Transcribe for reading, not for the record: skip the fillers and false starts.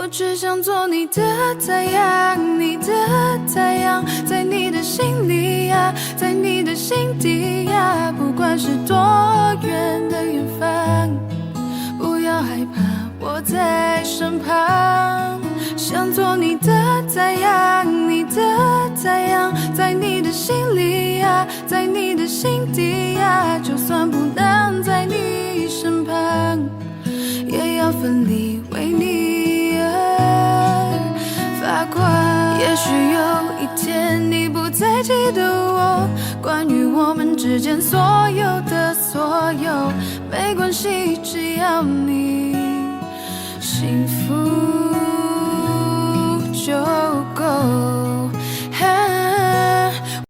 我只想做你的太阳，你的太阳，在你的心里呀，在你的心底呀，不管是多远的远方，不要害怕，我在身旁。想做你的太阳，你的太阳，在你的心里呀，在你的心底呀，就算不能在你身旁，也要奋力为你而发光。也许有一天你不再记得我，关于我们之间所有的所有，没关系，只要你幸福就够。